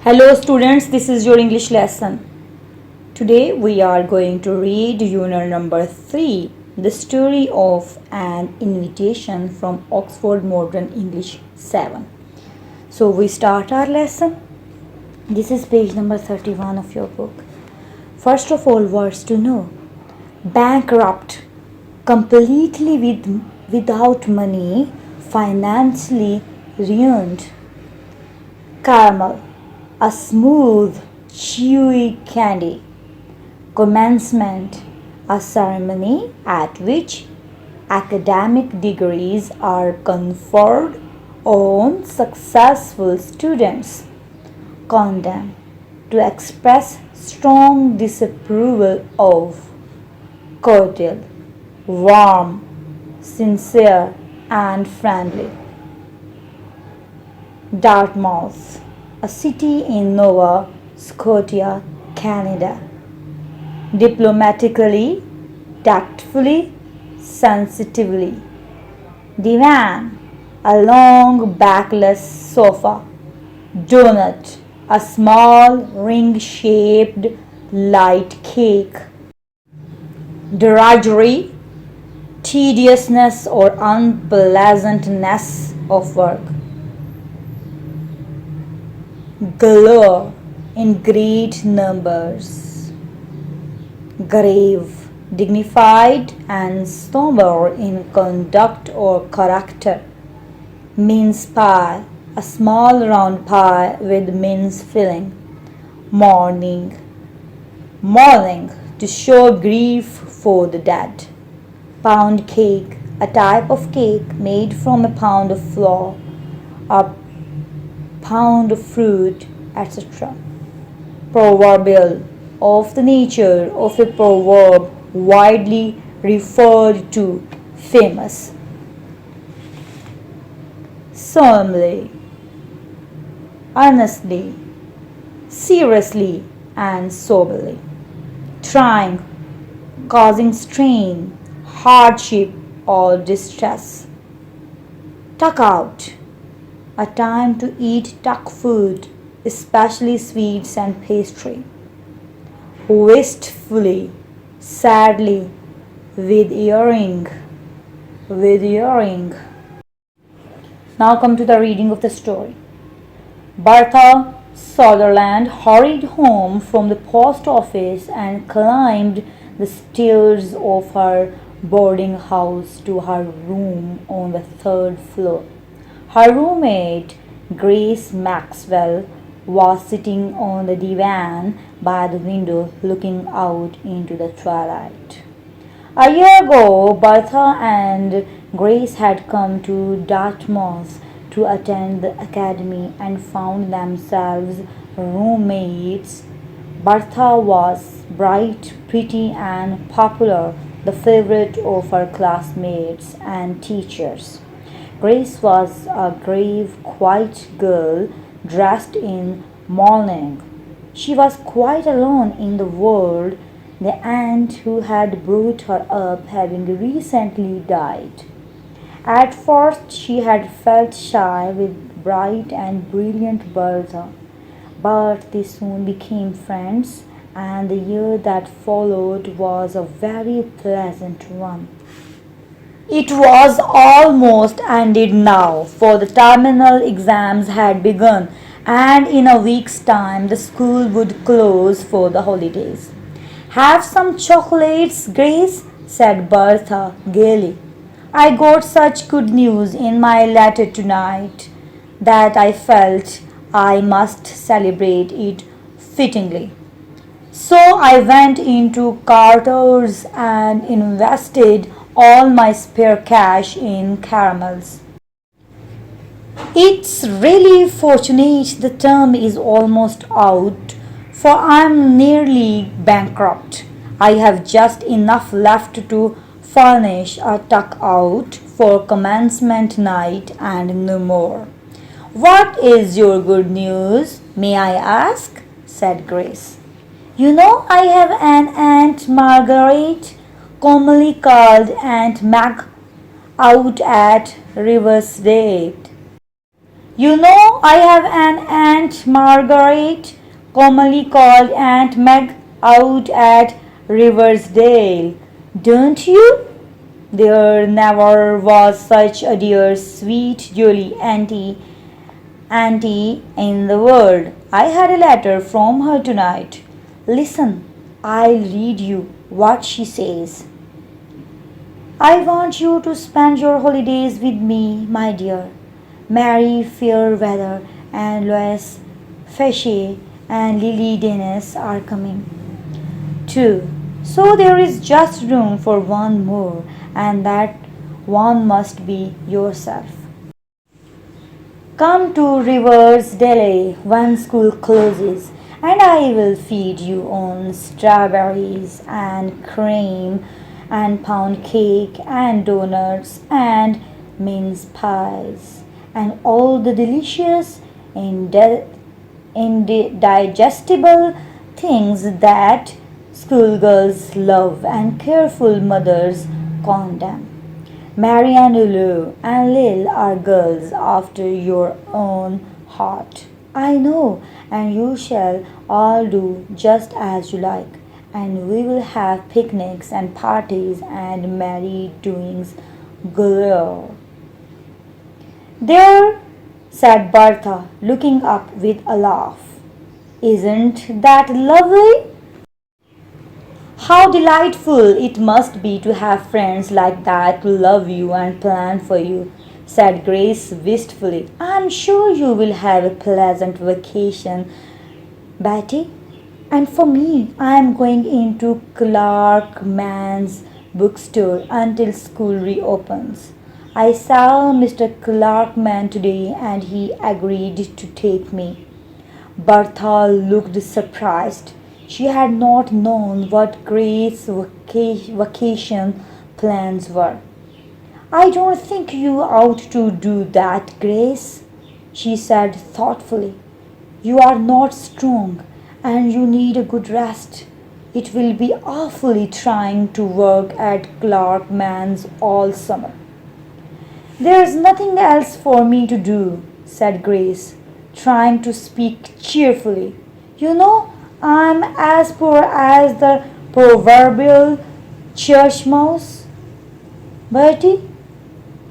Hello students, this is your English lesson. Today we are going to read unit number 3, the story of an invitation from Oxford Modern English 7. So we start our lesson. This is page number 31 of your book. First of all, words to know. Bankrupt, completely without money, financially ruined. Caramel, a smooth, chewy candy. Commencement, a ceremony at which academic degrees are conferred on successful students. Condemn, to express strong disapproval of. Cordial, warm, sincere, and friendly. Dartmouth, a city in Nova Scotia, Canada. Diplomatically, tactfully, sensitively. Divan, a long backless sofa. Donut, a small ring-shaped light cake. Drudgery, tediousness or unpleasantness of work. Galore, in great numbers. Grave, dignified and somber in conduct or character. Mince pie, a small round pie with mince filling. Mourning, to show grief for the dead. Pound cake, a type of cake made from a pound of flour, a pound of fruit, etc. Proverbial, of the nature of a proverb widely referred to, famous. Solemnly, earnestly, seriously, and soberly. Trying, causing strain, hardship, or distress. Tuck out, a time to eat tuck food, especially sweets and pastry. Wistfully, sadly, with earring. Now come to the reading of the story. Bertha Sutherland hurried home from the post office and climbed the stairs of her boarding house to her room on the third floor. Her roommate, Grace Maxwell, was sitting on the divan by the window looking out into the twilight. A year ago, Bertha and Grace had come to Dartmouth to attend the academy and found themselves roommates. Bertha was bright, pretty, and popular, the favorite of her classmates and teachers. Grace was a grave, quiet girl dressed in mourning. She was quite alone in the world, the aunt who had brought her up having recently died. At first she had felt shy with bright and brilliant Bertha, but they soon became friends, and the year that followed was a very pleasant one. It was almost ended now, for the terminal exams had begun, and in a week's time the school would close for the holidays. Have some chocolates, Grace, said Bertha gaily. I got such good news in my letter tonight that I felt I must celebrate it fittingly. So I went into Carter's and invested all my spare cash in caramels. It's really fortunate the term is almost out, for I'm nearly bankrupt. I have just enough left to furnish a tuck out for commencement night and no more. What is your good news, may I ask? Said Grace. You know I have an Aunt Margaret, commonly called Aunt Mag, out at Riversdale. You know, I have an Aunt Margaret, commonly called Aunt Meg, out at Riversdale. Don't you? There never was such a dear, sweet, jolly auntie in the world. I had a letter from her tonight. Listen, I'll read you what she says. I want you to spend your holidays with me, my dear. Mary Fairweather and Lois Feshie and Lily Dennis are coming too. So there is just room for one more, and that one must be yourself. Come to Riversdale when school closes, and I will feed you on strawberries and cream and pound cake and donuts and mince pies and all the delicious indigestible things that schoolgirls love and careful mothers condemn. Mary and Lulu and Lil are girls after your own heart. I know, and you shall all do just as you like, and we will have picnics and parties and merry doings galore. There, said Bertha, looking up with a laugh. Isn't that lovely? How delightful it must be to have friends like that to love you and plan for you, said Grace wistfully. I'm sure you will have a pleasant vacation, Betty. And for me, I am going into Clarkman's bookstore until school reopens. I saw Mr. Clarkman today and he agreed to take me. Bertha looked surprised. She had not known what Grace's vacation plans were. I don't think you ought to do that, Grace, she said thoughtfully. You are not strong and you need a good rest. It will be awfully trying to work at Clarkman's all summer. There's nothing else for me to do, said Grace, trying to speak cheerfully. You know, I'm as poor as the proverbial church mouse, Bertie.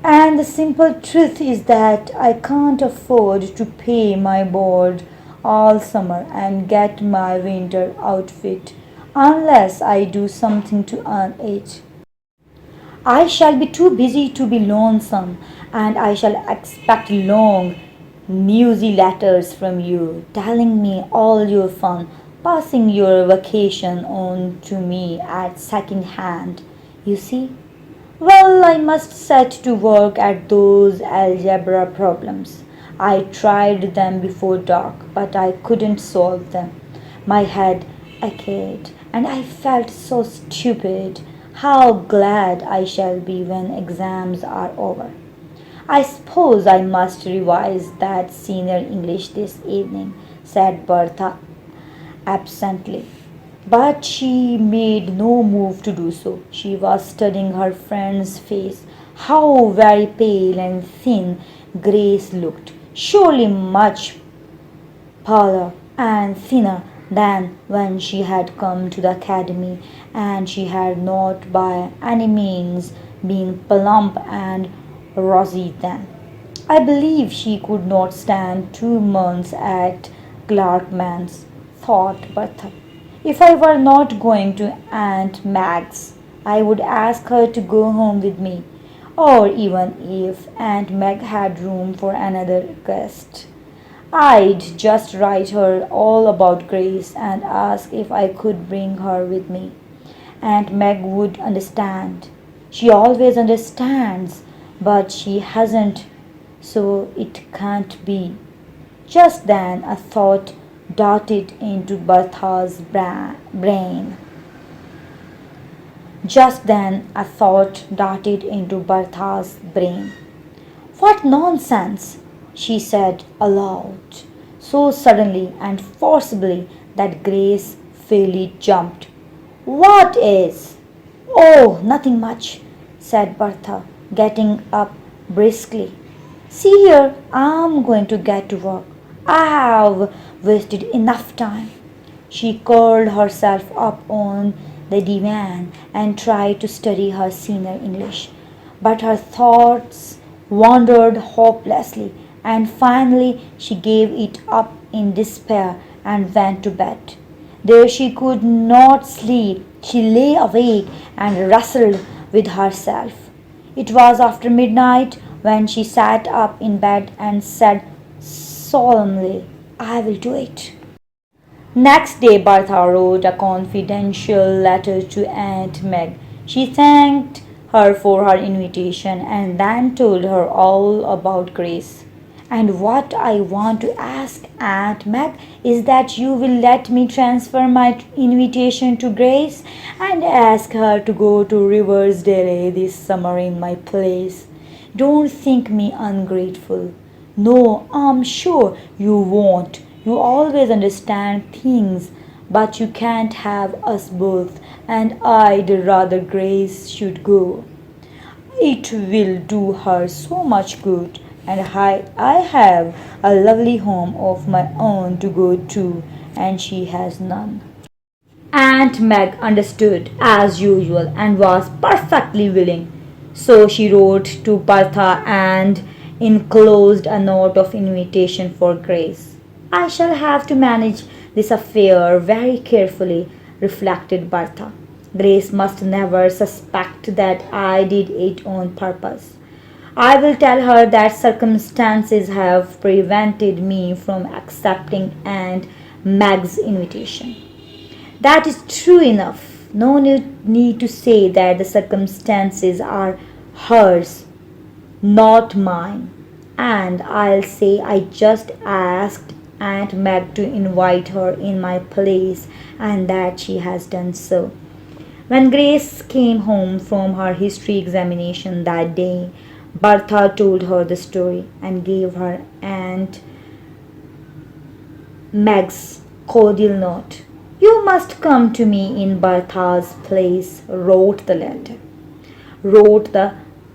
And the simple truth is that I can't afford to pay my board all summer and get my winter outfit unless I do something to earn it. I shall be too busy to be lonesome, and I shall expect long, newsy letters from you, telling me all your fun, passing your vacation on to me at second hand. You see? Well, I must set to work at those algebra problems. I tried them before dark, but I couldn't solve them. My head ached, and I felt so stupid. How glad I shall be when exams are over. I suppose I must revise that senior English this evening, said Bertha absently. But she made no move to do so. She was studying her friend's face. How very pale and thin Grace looked. Surely much paler and thinner than when she had come to the academy, and she had not by any means been plump and rosy then. I believe she could not stand 2 months at Clarkman's, thought Bertha. If I were not going to Aunt Mag's, I would ask her to go home with me, or even if Aunt Meg had room for another guest. I'd just write her all about Grace and ask if I could bring her with me. Aunt Meg would understand. She always understands, but she hasn't, so it can't be. Just then a thought darted into Bertha's brain. Just then a thought darted into Bertha's brain. What nonsense! She said aloud, so suddenly and forcibly that Grace fairly jumped. What is? Oh, nothing much, said Bertha, getting up briskly. See here, I'm going to get to work. I have wasted enough time. She curled herself up on the divan and tried to study her senior English. But her thoughts wandered hopelessly, and finally she gave it up in despair and went to bed. There she could not sleep. She lay awake and wrestled with herself. It was after midnight when she sat up in bed and said solemnly, I will do it. Next day, Bertha wrote a confidential letter to Aunt Meg. She thanked her for her invitation and then told her all about Grace. And what I want to ask Aunt Meg is that you will let me transfer my invitation to Grace and ask her to go to Riversdale this summer in my place. Don't think me ungrateful. No, I'm sure you won't. You always understand things, but you can't have us both, and I'd rather Grace should go. It will do her so much good, and I have a lovely home of my own to go to, and she has none. Aunt Meg understood as usual and was perfectly willing. So she wrote to Bertha and enclosed a note of invitation for Grace. I shall have to manage this affair very carefully, reflected Bertha. Grace must never suspect that I did it on purpose. I will tell her that circumstances have prevented me from accepting Aunt Meg's invitation. That is true enough. No need to say that the circumstances are hers, not mine. And I'll say I just asked Aunt Meg to invite her in my place and that she has done so. When Grace came home from her history examination that day, Bertha told her the story and gave her Aunt Meg's cordial note. You must come to me in Bertha's place, wrote the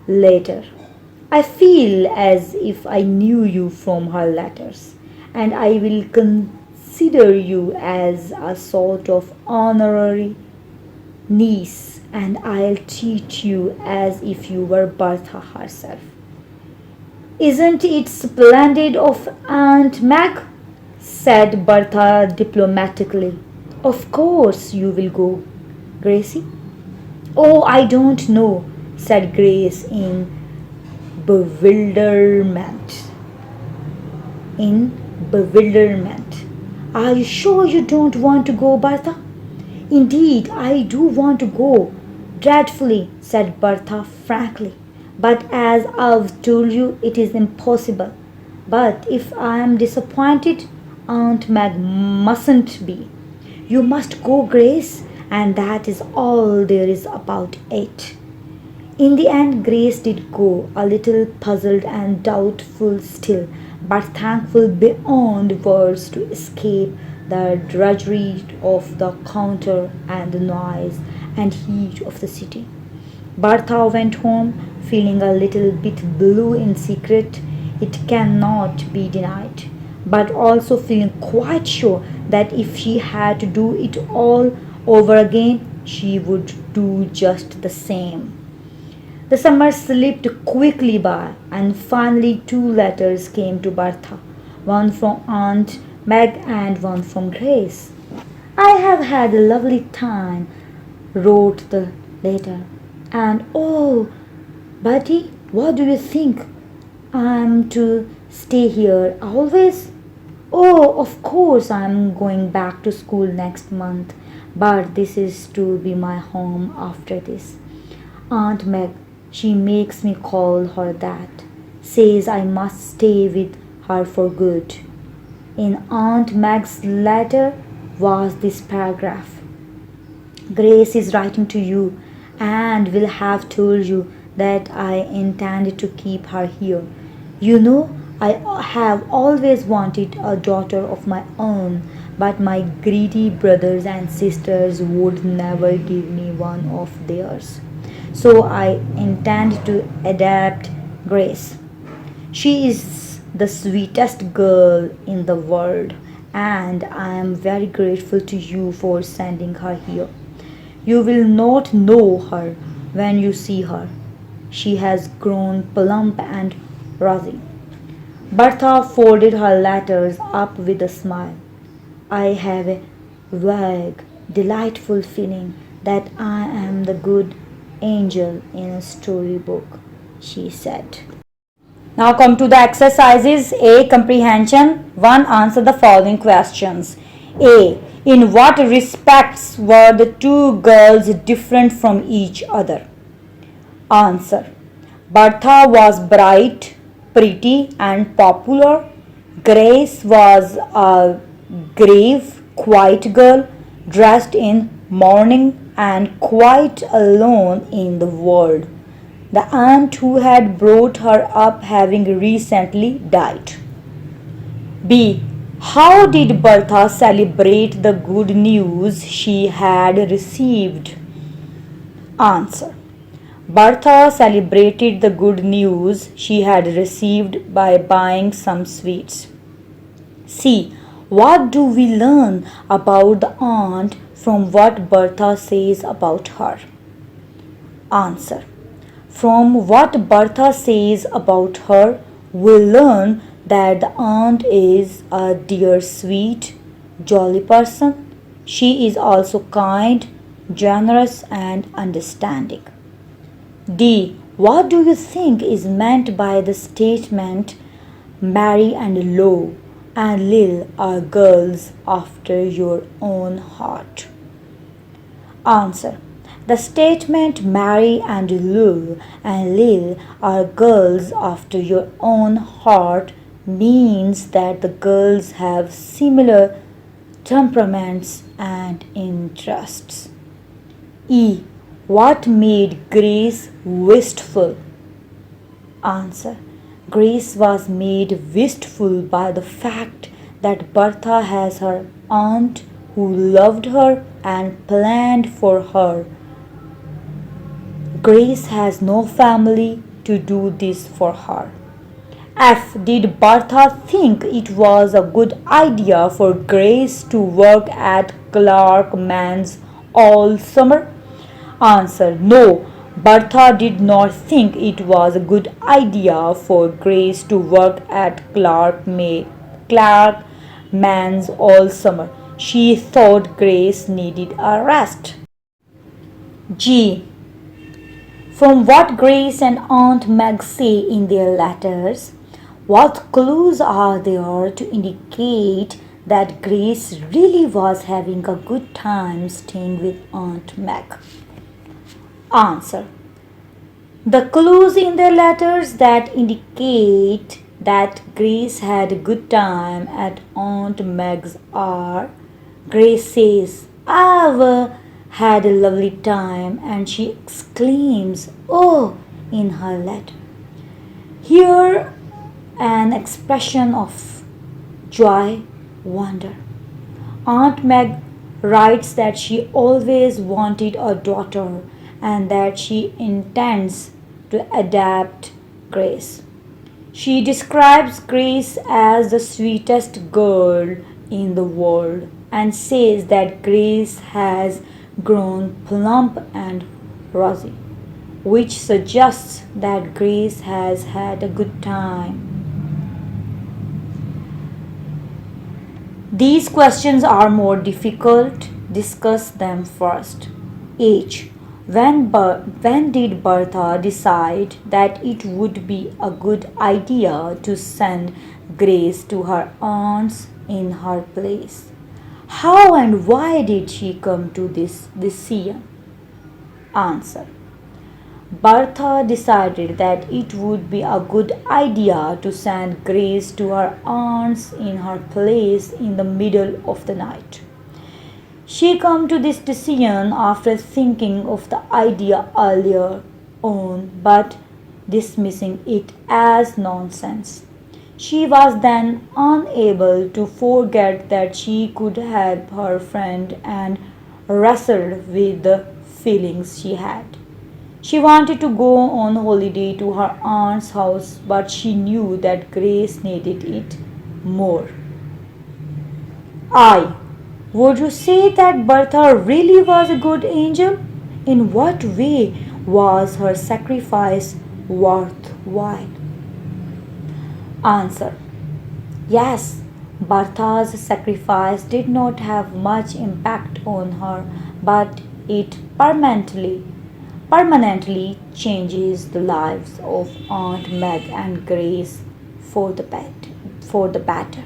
letter. I feel as if I knew you from her letters, and I will consider you as a sort of honorary niece, and I'll treat you as if you were Bertha herself. Isn't it splendid of Aunt Meg? Said Bertha diplomatically. Of course you will go, Gracie. Oh, I don't know, said Grace in bewilderment. In bewilderment. Are you sure you don't want to go, Bertha? Indeed, I do want to go, dreadfully, said Bertha frankly. But as I've told you, it is impossible. But if I am disappointed, Aunt Meg mustn't be. You must go, Grace, and that is all there is about it. In the end, Grace did go, a little puzzled and doubtful still, but thankful beyond words to escape the drudgery of the counter and the noise and heat of the city. Bertha went home feeling a little bit blue in secret, it cannot be denied, but also feeling quite sure that if she had to do it all over again, she would do just the same. The summer slipped quickly by, and finally two letters came to Bertha, one from Aunt Meg and one from Grace. I have had a lovely time, wrote the letter, and oh, Betty, what do you think? I'm to stay here always? Oh, of course, I'm going back to school next month, but this is to be my home after this. Aunt Meg, she makes me call her that, says I must stay with her for good. In Aunt Meg's letter was this paragraph. Grace is writing to you and will have told you that I intend to keep her here. You know, I have always wanted a daughter of my own, but my greedy brothers and sisters would never give me one of theirs. So I intend to adopt Grace. She is the sweetest girl in the world, and I am very grateful to you for sending her here. You will not know her when you see her. She has grown plump and rosy. Bertha folded her letters up with a smile. I have a vague, delightful feeling that I am the good angel in a storybook, she said. Now come to the exercises. A. Comprehension. 1. Answer the following questions. A. In what respects were the two girls different from each other? Answer. Bertha was bright, pretty, and popular. Grace was a grave, quiet girl dressed in mourning and quite alone in the world. The aunt who had brought her up having recently died. B. How did Bertha celebrate the good news she had received? Answer. Bertha celebrated the good news she had received by buying some sweets. C. What do we learn about the aunt from what Bertha says about her? Answer. From what Bertha says about her, we learn that the aunt is a dear, sweet, jolly person. She is also kind, generous, and understanding. D. What do you think is meant by the statement Mary and Lo and Lil are girls after your own heart? Answer. The statement Mary and Lil are girls after your own heart means that the girls have similar temperaments and interests. E. What made Grace wistful? Answer. Grace was made wistful by the fact that Bertha has her aunt who loved her and planned for her. Grace has no family to do this for her. F. Did Bertha think it was a good idea for Grace to work at Clark Man's all summer? Answer. No. Bertha did not think it was a good idea for Grace to work at Clark Man's all summer. She thought Grace needed a rest. G. From what Grace and Aunt Meg say in their letters, what clues are there to indicate that Grace really was having a good time staying with Aunt Meg? Answer. The clues in their letters that indicate that Grace had a good time at Aunt Meg's are Grace says, I've had a lovely time, and she exclaims, Oh, in her letter. Here, an expression of joy, wonder. Aunt Meg writes that she always wanted a daughter and that she intends to adopt Grace. She describes Grace as the sweetest girl in the world and says that Grace has grown plump and rosy, which suggests that Grace has had a good time. These questions are more difficult. Discuss them first. H. When did Bertha decide that it would be a good idea to send Grace to her aunt's in her place? How and why did she come to this decision? Answer. Bertha decided that it would be a good idea to send Grace to her aunt's in her place in the middle of the night. She came to this decision after thinking of the idea earlier on but dismissing it as nonsense. She was then unable to forget that she could help her friend and wrestled with the feelings she had. She wanted to go on holiday to her aunt's house, but she knew that Grace needed it more. I. Would you say that Bertha really was a good angel? In what way was her sacrifice worthwhile? Answer. Yes, Bertha's sacrifice did not have much impact on her, but it permanently changes the lives of Aunt Meg and Grace for the better.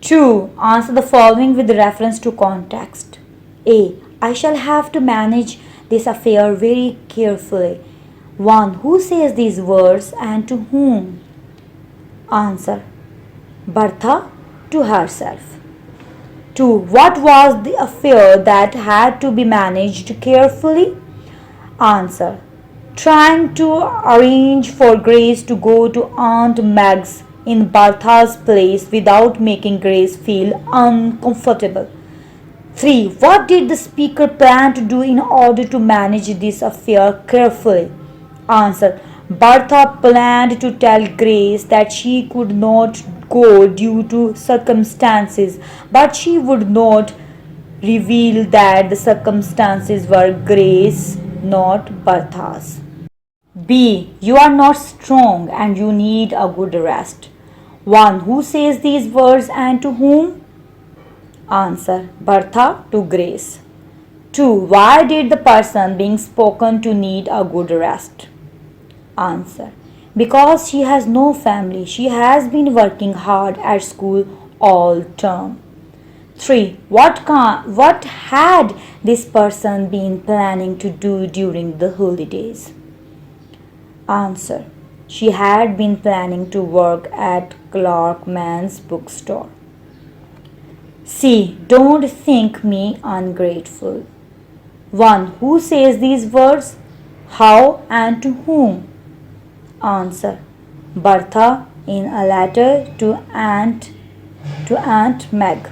2. Answer the following with reference to context. A. I shall have to manage this affair very carefully. 1. Who says these words and to whom? Answer. Bertha to herself. 2. What was the affair that had to be managed carefully? Answer. Trying to arrange for Grace to go to Aunt Meg's in Bertha's place without making Grace feel uncomfortable. 3. What did the speaker plan to do in order to manage this affair carefully? Answer. Bertha planned to tell Grace that she could not go due to circumstances, but she would not reveal that the circumstances were Grace, not Bertha's. B. You are not strong and you need a good rest. 1. Who says these words and to whom? Answer. Bertha to Grace. 2. Why did the person being spoken to need a good rest? Answer. Because she has no family. She has been working hard at school all term. 3. What had this person been planning to do during the holidays? Answer. She had been planning to work at Clark Man's bookstore. C. Don't think me ungrateful. 1. Who says these words? How and to whom? Answer. Bertha in a letter to Aunt Meg.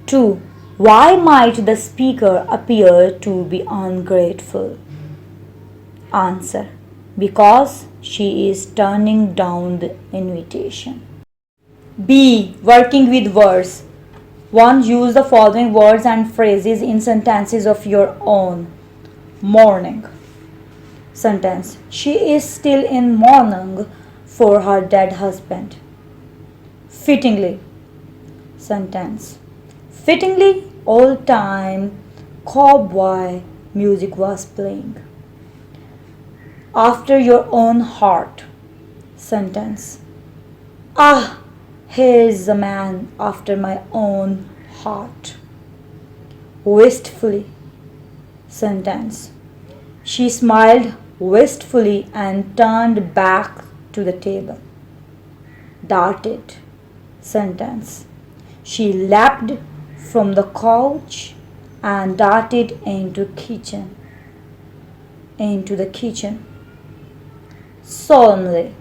2. Why might the speaker appear to be ungrateful? Answer. Because she is turning down the invitation. B. Working with words. 1. Use the following words and phrases in sentences of your own. Mourning. Sentence. She is still in mourning for her dead husband. Fittingly. Sentence. Fittingly, old-time cowboy music was playing. After your own heart. Sentence. Ah, here's a man after my own heart. Wistfully. Sentence. She smiled wistfully and turned back to the table. Darted. Sentence. She leapt from the couch and darted into the kitchen. Solemnly.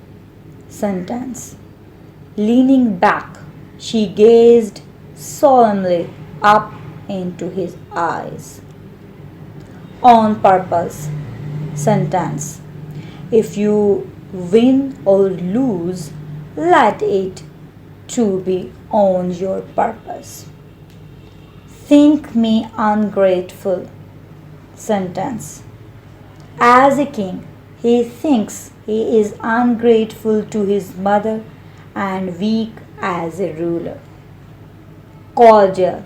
Sentence. Leaning back, she gazed solemnly up into his eyes. On purpose. Sentence. If you win or lose, let it to be on your purpose. Think me ungrateful. Sentence. As a king, he thinks he is ungrateful to his mother and weak as a ruler. Cordial.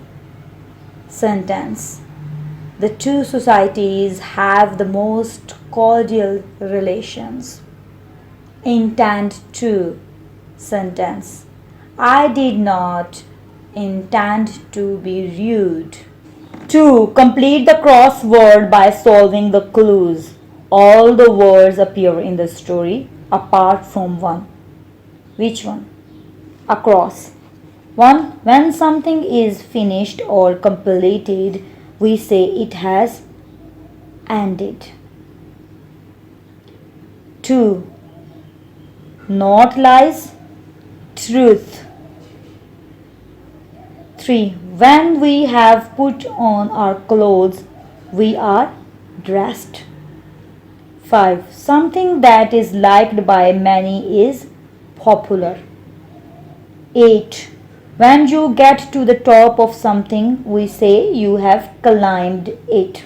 Sentence. The two societies have the most cordial relations. Intend to. Sentence. I did not intend to be rude. 2. Complete the crossword by solving the clues. All the words appear in the story apart from one. Which one? Across. 1. When something is finished or completed, we say it has ended. 2. Not lies, truth. 3. When we have put on our clothes, we are dressed. 5. Something that is liked by many is popular. 8. When you get to the top of something, we say you have climbed it.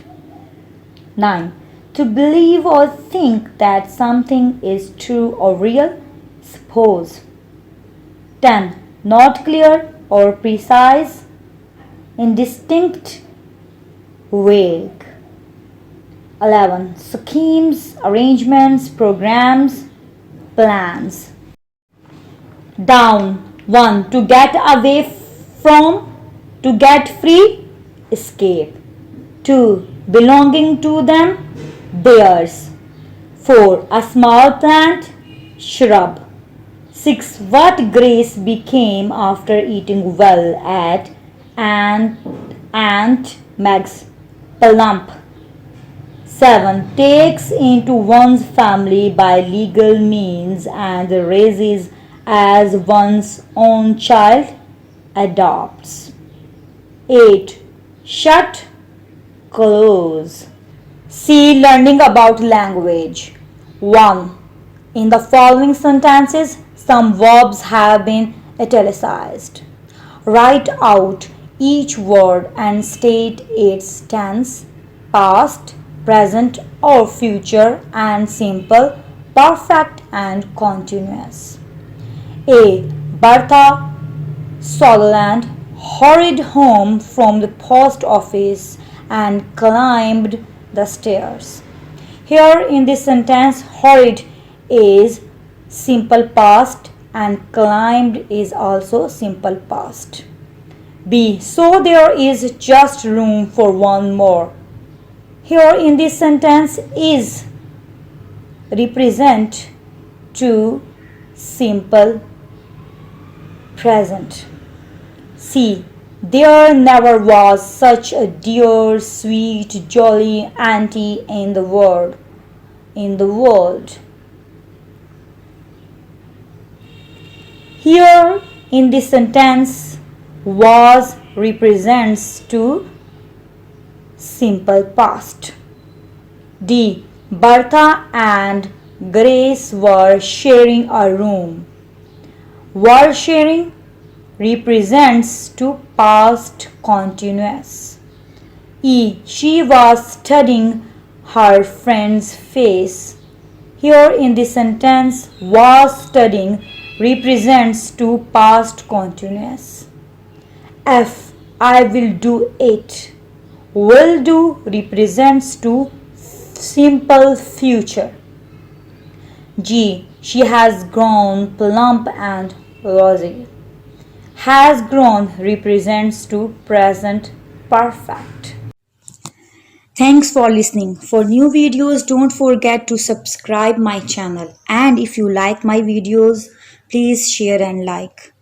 9. To believe or think that something is true or real, suppose. 10. Not clear or precise, indistinct, vague. 11. Schemes, arrangements, programs, plans. Down. 1. To get away from, to get free, escape. 2. Belonging to them, theirs. 4. A small plant, shrub. 6. What Grace became after eating well at Aunt Meg's plump. 7. Takes into one's family by legal means and raises as one's own child, adopts. 8. Shut, close. C. Learning about language. 1. In the following sentences, some verbs have been italicized. Write out each word and state its tense, past, present or future, and simple, perfect and continuous. A. Bertha Sutherland hurried home from the post office and climbed the stairs. Here in this sentence, hurried is simple past and climbed is also simple past. B. So there is just room for one more. Here in this sentence, is represent to simple present. C. There never was such a dear, sweet, jolly auntie in the world. Here in this sentence, was represents to simple past. D. Bertha and Grace were sharing a room. Were sharing represents to past continuous. E. She was studying her friend's face. Here in this sentence, was studying represents to past continuous. F. I will do it. Will do represents to simple future. G. She has grown plump and rosy. Has grown represents to present perfect. Thanks for listening. For new videos, don't forget to subscribe my channel. And if you like my videos, please share and like.